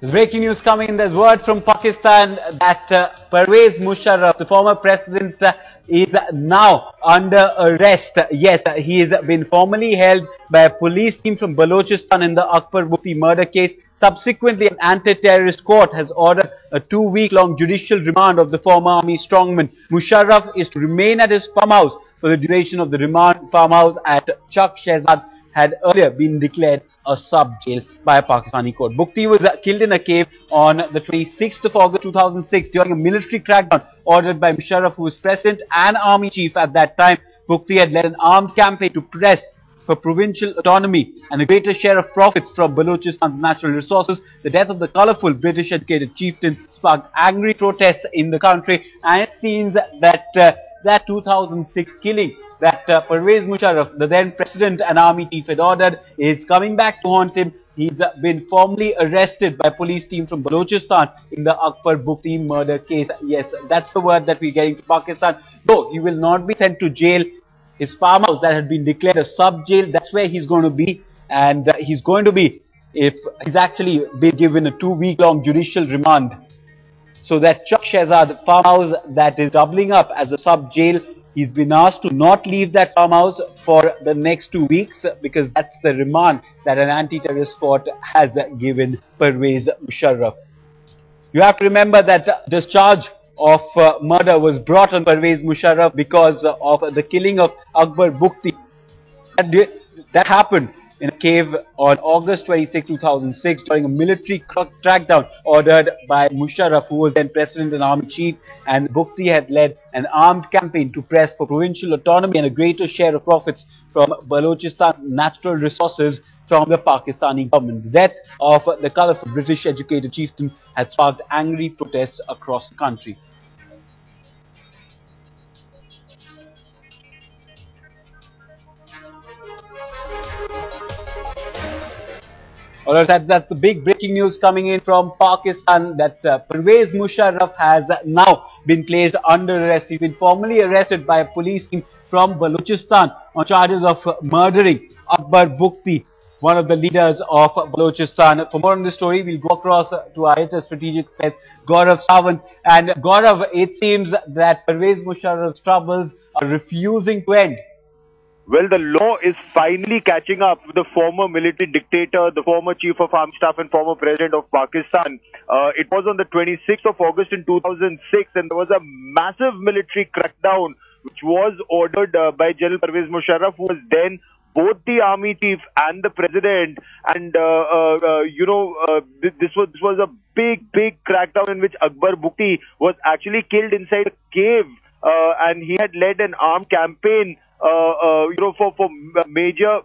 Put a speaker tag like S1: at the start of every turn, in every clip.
S1: There's breaking news coming in. There's word from Pakistan that Pervez Musharraf, the former president, is now under arrest. Yes, he has been formally held by a police team from Balochistan in the Akbar Bugti murder case. Subsequently, an anti-terrorist court has ordered a 2-week-long judicial remand of the former army strongman. Musharraf is to remain at his farmhouse for the duration of the remand. Farmhouse at Chak Shehzad had earlier been declared a sub-jail by a Pakistani court. Bugti was killed in a cave on the 26th of August 2006 during a military crackdown ordered by Musharraf, who was president and army chief at that time. Bugti had led an armed campaign to press for provincial autonomy and a greater share of profits from Balochistan's natural resources. The death of the colourful British-educated chieftain sparked angry protests in the country, and it seems that that 2006 killing that Pervez Musharraf, the then president and army chief, had ordered is coming back to haunt him. He's been formally arrested by a police team from Balochistan in the Akbar Bugti murder case. Yes, that's the word that we're getting to Pakistan. Though he will not be sent to jail, his farmhouse that had been declared a sub-jail, that's where he's going to be. And he's going to be, if he's actually been given a 2-week-long judicial remand. So that Chak Shehzad farmhouse that is doubling up as a sub-jail, he's been asked to not leave that farmhouse for the next 2 weeks because that's the remand that an anti-terrorist court has given Pervez Musharraf. You have to remember that this charge of murder was brought on Pervez Musharraf because of the killing of Akbar Bugti. That happened in a cave on August 26, 2006 during a military crackdown ordered by Musharraf, who was then president and army chief, and Bugti had led an armed campaign to press for provincial autonomy and a greater share of profits from Balochistan's natural resources from the Pakistani government. The death of the colourful British-educated chieftain had sparked angry protests across the country. Alright, that's the big breaking news coming in from Pakistan that Pervez Musharraf has now been placed under arrest. He's been formally arrested by a police team from Balochistan on charges of murdering Akbar Bugti, one of the leaders of Balochistan. For more on this story, we'll go across to our editor, Strategic Affairs, Gaurav Sawant. And Gaurav, it seems that Pervez Musharraf's troubles are refusing to end.
S2: Well, the law is finally catching up with the former military dictator, the former chief of armed staff and former president of Pakistan. It was on the 26th of August in 2006, and there was a massive military crackdown which was ordered by General Pervez Musharraf, who was then both the army chief and the president. And this was a big crackdown in which Akbar Bugti was actually killed inside a cave, and he had led an armed campaign for major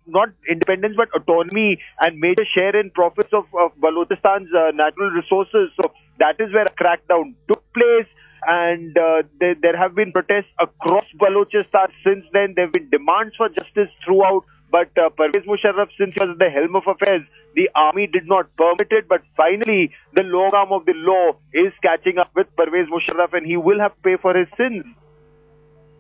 S2: not independence but autonomy and major share in profits of Balochistan's natural resources. So that is where a crackdown took place, and there have been protests across Balochistan since then. There have been demands for justice throughout, but Pervez Musharraf, since he was at the helm of affairs, the army did not permit it. But finally, the long arm of the law is catching up with Pervez Musharraf, and he will have to pay for his sins.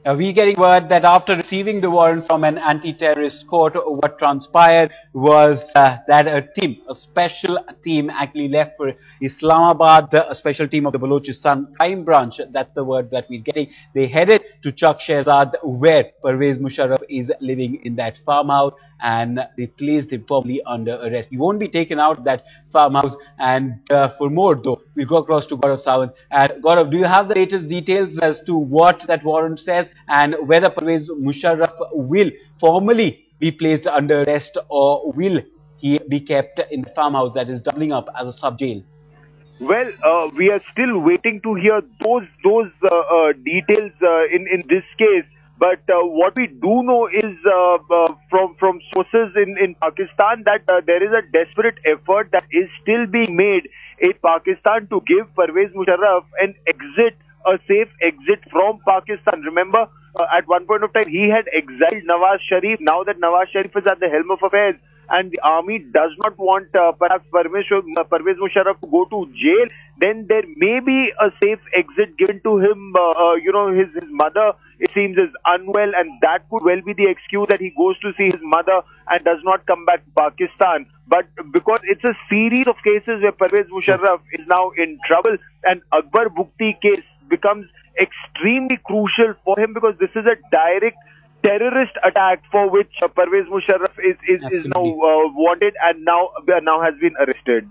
S1: We're getting word that after receiving the warrant from an anti-terrorist court, what transpired was that a special team actually left for Islamabad, a special team of the Balochistan crime branch, that's the word that we're getting. They headed to Chak Shehzad, where Pervez Musharraf is living in that farmhouse, and they placed him formally under arrest. He won't be taken out of that farmhouse. And for more though, we'll go across to Gaurav Sawant. And Gaurav, do you have the latest details as to what that warrant says and whether Pervez Musharraf will formally be placed under arrest, or will he be kept in the farmhouse that is doubling up as a sub-jail?
S2: Well, we are still waiting to hear those details in this case. But what we do know is from sources in Pakistan that there is a desperate effort that is still being made in Pakistan to give Pervez Musharraf an exit, a safe exit from Pakistan. Remember, at one point of time, he had exiled Nawaz Sharif. Now that Nawaz Sharif is at the helm of affairs, and the army does not want perhaps Pervez Musharraf to go to jail, then there may be a safe exit given to him. His mother, it seems, is unwell, and that could well be the excuse that he goes to see his mother and does not come back to Pakistan. But because it's a series of cases where Pervez Musharraf is now in trouble, and Akbar Bugti case becomes extremely crucial for him, because this is a direct terrorist attack for which Pervez Musharraf is now
S1: Absolutely.
S2: wanted and now has been arrested.